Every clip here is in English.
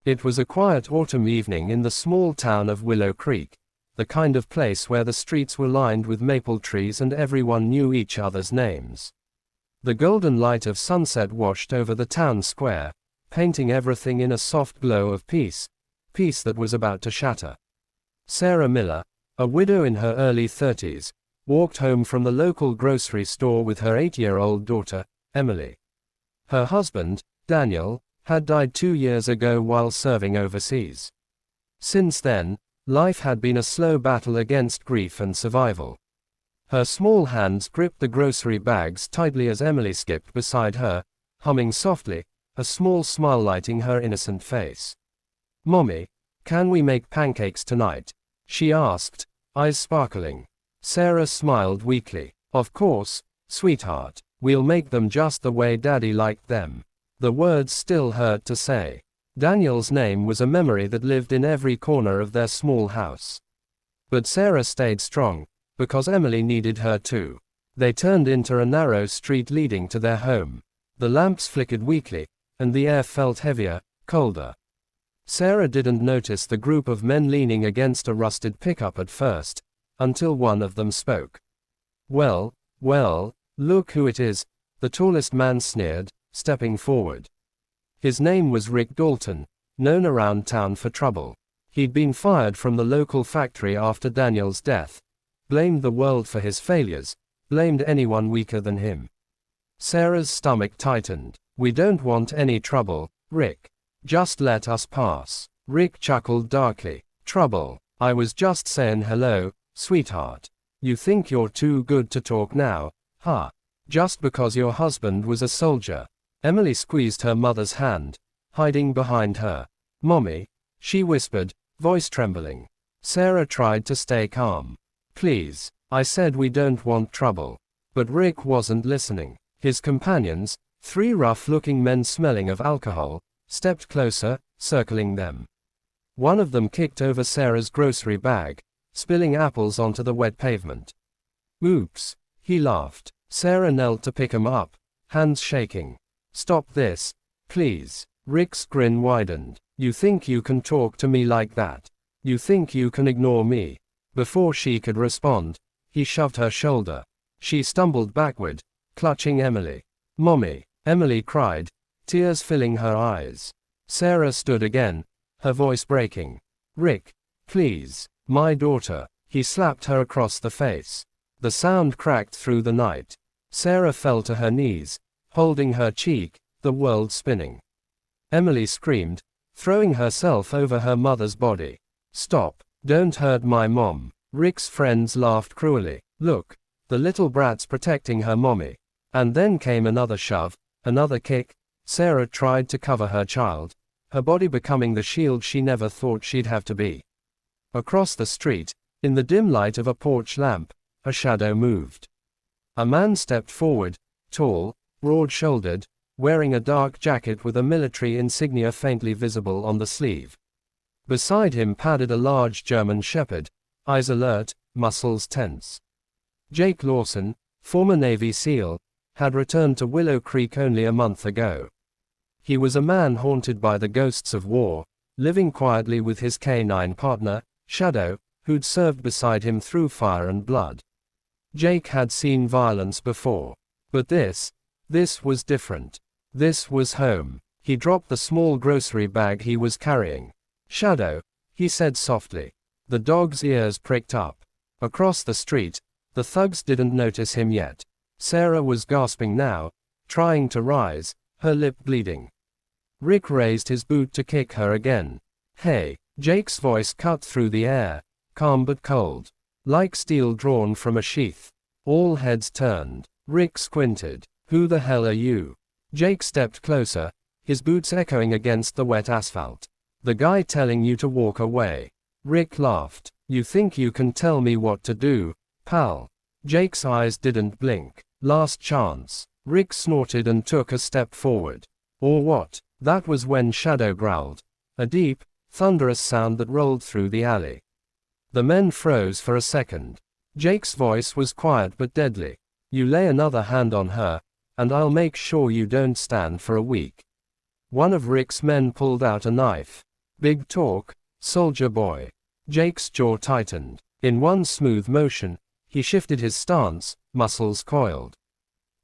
It was a quiet autumn evening in the small town of Willow Creek, the kind of place where the streets were lined with maple trees and everyone knew each other's names. The golden light of sunset washed over the town square, painting everything in a soft glow of peace that was about to shatter. Sarah Miller, a widow in her early 30s, walked home from the local grocery store with her 8-year-old daughter, Emily. Her husband, Daniel, had died 2 years ago while serving overseas. Since then, life had been a slow battle against grief and survival. Her small hands gripped the grocery bags tightly as Emily skipped beside her, humming softly, a small smile lighting her innocent face. "Mommy, can we make pancakes tonight?" she asked, eyes sparkling. Sarah smiled weakly. "Of course, sweetheart. We'll make them just the way Daddy liked them." The words still hurt to say. Daniel's name was a memory that lived in every corner of their small house. But Sarah stayed strong, because Emily needed her too. They turned into a narrow street leading to their home. The lamps flickered weakly, and the air felt heavier, colder. Sarah didn't notice the group of men leaning against a rusted pickup at first, until one of them spoke. Well, look who it is," the tallest man sneered, stepping forward. His name was Rick Dalton, known around town for trouble. He'd been fired from the local factory after Daniel's death, blamed the world for his failures, blamed anyone weaker than him. Sarah's stomach tightened. "We don't want any trouble, Rick. Just let us pass." Rick chuckled darkly. "Trouble? I was just saying hello, sweetheart. You think you're too good to talk now, huh? Just because your husband was a soldier." Emily squeezed her mother's hand, hiding behind her. "Mommy," she whispered, voice trembling. Sarah tried to stay calm. "Please, I said we don't want trouble." But Rick wasn't listening. His companions, 3 rough-looking men smelling of alcohol, stepped closer, circling them. One of them kicked over Sarah's grocery bag, spilling apples onto the wet pavement. "Oops," he laughed. Sarah knelt to pick him up, hands shaking. "Stop this, please." Rick's grin widened. "You think you can talk to me like that? You think you can ignore me?" Before she could respond, he shoved her shoulder. She stumbled backward, clutching Emily. "Mommy," Emily cried, tears filling her eyes. Sarah stood again, her voice breaking. "Rick, please, my daughter." He slapped her across the face. The sound cracked through the night. Sarah fell to her knees, holding her cheek, the world spinning. Emily screamed, throwing herself over her mother's body. "Stop, don't hurt my mom." Rick's friends laughed cruelly. "Look, the little brat's protecting her mommy." And then came another shove, another kick. Sarah tried to cover her child, her body becoming the shield she never thought she'd have to be. Across the street, in the dim light of a porch lamp, a shadow moved. A man stepped forward, tall, broad-shouldered, wearing a dark jacket with a military insignia faintly visible on the sleeve. Beside him padded a large German shepherd, eyes alert, muscles tense. Jake Lawson, former Navy SEAL, had returned to Willow Creek only a month ago. He was a man haunted by the ghosts of war, living quietly with his canine partner, Shadow, who'd served beside him through fire and blood. Jake had seen violence before. But this was different. This was home. He dropped the small grocery bag he was carrying. "Shadow," he said softly. The dog's ears pricked up. Across the street, the thugs didn't notice him yet. Sarah was gasping now, trying to rise, her lip bleeding. Rick raised his boot to kick her again. "Hey," Jake's voice cut through the air, calm but cold, like steel drawn from a sheath. All heads turned. Rick squinted. "Who the hell are you?" Jake stepped closer, his boots echoing against the wet asphalt. "The guy telling you to walk away." Rick laughed. "You think you can tell me what to do, pal?" Jake's eyes didn't blink. "Last chance." Rick snorted and took a step forward. "Or what?" That was when Shadow growled. A deep, thunderous sound that rolled through the alley. The men froze for a second. Jake's voice was quiet but deadly. "You lay another hand on her, and I'll make sure you don't stand for a week." One of Rick's men pulled out a knife. Big talk, soldier boy. Jake's jaw tightened. In one smooth motion, he shifted his stance, muscles coiled.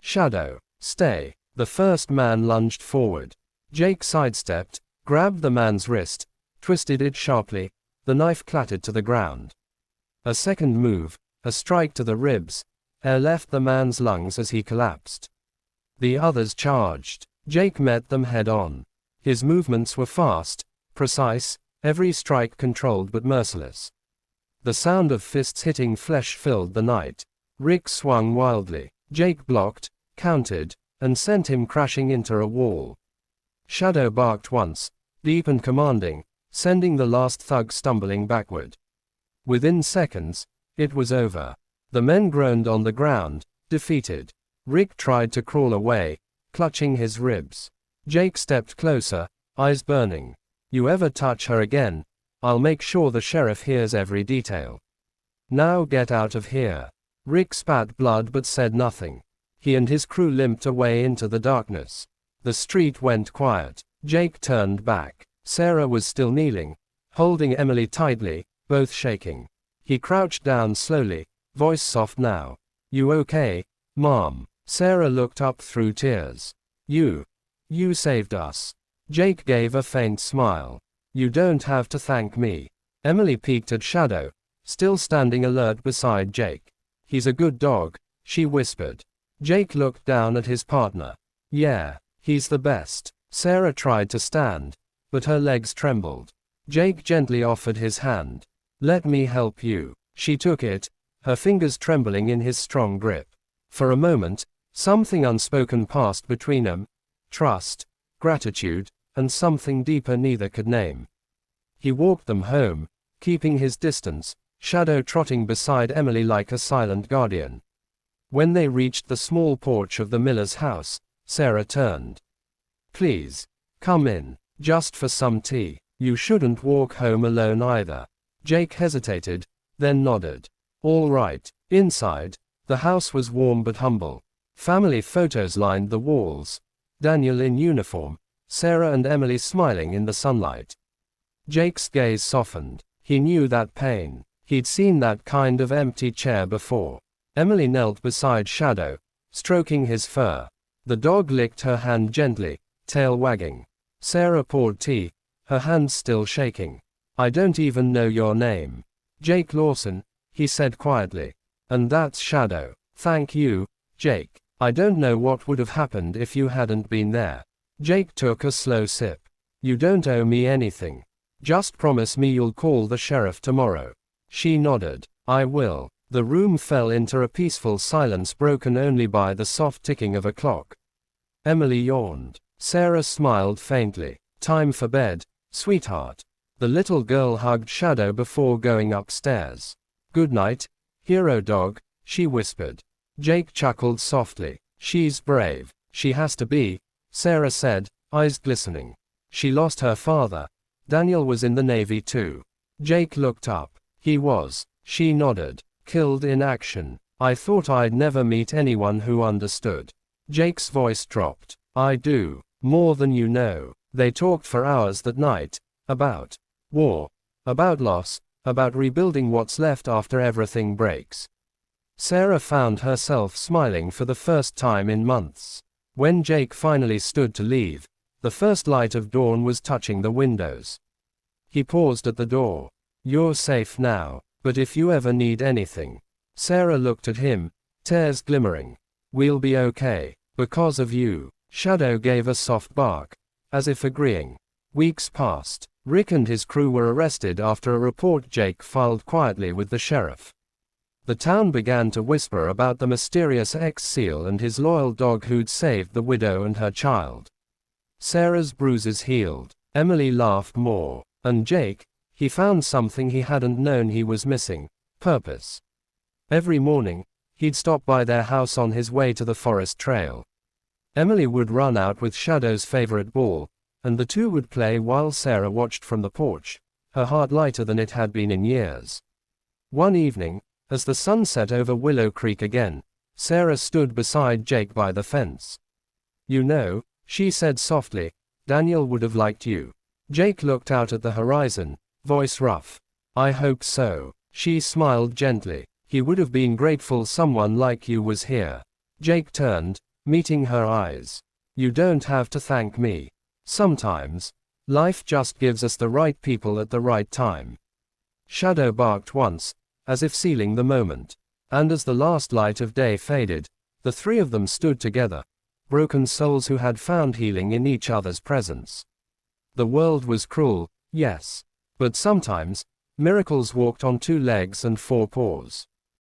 Shadow, stay. The first man lunged forward. Jake sidestepped, grabbed the man's wrist, twisted it sharply, the knife clattered to the ground. A second move, a strike to the ribs, air left the man's lungs as he collapsed. The others charged. Jake met them head on. His movements were fast, precise, every strike controlled but merciless. The sound of fists hitting flesh filled the night. Rick swung wildly. Jake blocked, countered, and sent him crashing into a wall. Shadow barked once, deep and commanding, sending the last thug stumbling backward. Within seconds, it was over. The men groaned on the ground, defeated. Rick tried to crawl away, clutching his ribs. Jake stepped closer, eyes burning. You ever touch her again, I'll make sure the sheriff hears every detail. Now get out of here. Rick spat blood but said nothing. He and his crew limped away into the darkness. The street went quiet. Jake turned back. Sarah was still kneeling, holding Emily tightly, both shaking. He crouched down slowly, voice soft now. You okay, Mom? Sarah looked up through tears. You saved us. Jake gave a faint smile. You don't have to thank me. Emily peeked at Shadow, still standing alert beside Jake. He's a good dog, she whispered. Jake looked down at his partner. Yeah, he's the best. Sarah tried to stand, but her legs trembled. Jake gently offered his hand. Let me help you. She took it, her fingers trembling in his strong grip. For a moment, something unspoken passed between them. Trust, gratitude, and something deeper neither could name. He walked them home, keeping his distance, Shadow trotting beside Emily like a silent guardian. When they reached the small porch of the miller's house, Sarah turned. Please, come in, just for some tea. You shouldn't walk home alone either. Jake hesitated, then nodded. All right. Inside, the house was warm but humble. Family photos lined the walls. Daniel in uniform, Sarah and Emily smiling in the sunlight. Jake's gaze softened. He knew that pain. He'd seen that kind of empty chair before. Emily knelt beside Shadow, stroking his fur. The dog licked her hand gently, tail wagging. Sarah poured tea, her hands still shaking. I don't even know your name. Jake Lawson, he said quietly. And that's Shadow. Thank you, Jake. I don't know what would have happened if you hadn't been there. Jake took a slow sip. You don't owe me anything. Just promise me you'll call the sheriff tomorrow. She nodded. I will. The room fell into a peaceful silence broken only by the soft ticking of a clock. Emily yawned. Sarah smiled faintly. Time for bed, sweetheart. The little girl hugged Shadow before going upstairs. Good night, hero dog, she whispered. Jake chuckled softly. She's brave. She has to be, Sarah said, eyes glistening. She lost her father. Daniel was in the Navy too. Jake looked up. He was. She nodded. Killed in action. I thought I'd never meet anyone who understood. Jake's voice dropped. I do. More than you know. They talked for hours that night. About war. About loss. About rebuilding what's left after everything breaks. Sarah found herself smiling for the first time in months. When Jake finally stood to leave, the first light of dawn was touching the windows. He paused at the door. You're safe now, but if you ever need anything. Sarah looked at him, tears glimmering. We'll be okay, because of you. Shadow gave a soft bark, as if agreeing. Weeks passed. Rick and his crew were arrested after a report Jake filed quietly with the sheriff. The town began to whisper about the mysterious ex-SEAL and his loyal dog who'd saved the widow and her child. Sarah's bruises healed. Emily laughed more. And Jake, he found something he hadn't known he was missing: purpose. Every morning, he'd stop by their house on his way to the forest trail. Emily would run out with Shadow's favorite ball, and the two would play while Sarah watched from the porch, her heart lighter than it had been in years. One evening, as the sun set over Willow Creek again, Sarah stood beside Jake by the fence. You know, she said softly, Daniel would have liked you. Jake looked out at the horizon, voice rough. I hope so. She smiled gently. He would have been grateful someone like you was here. Jake turned, meeting her eyes. You don't have to thank me. Sometimes, life just gives us the right people at the right time. Shadow barked once, as if sealing the moment. And as the last light of day faded, the three of them stood together, broken souls who had found healing in each other's presence. The world was cruel, yes. But sometimes, miracles walked on two legs and four paws.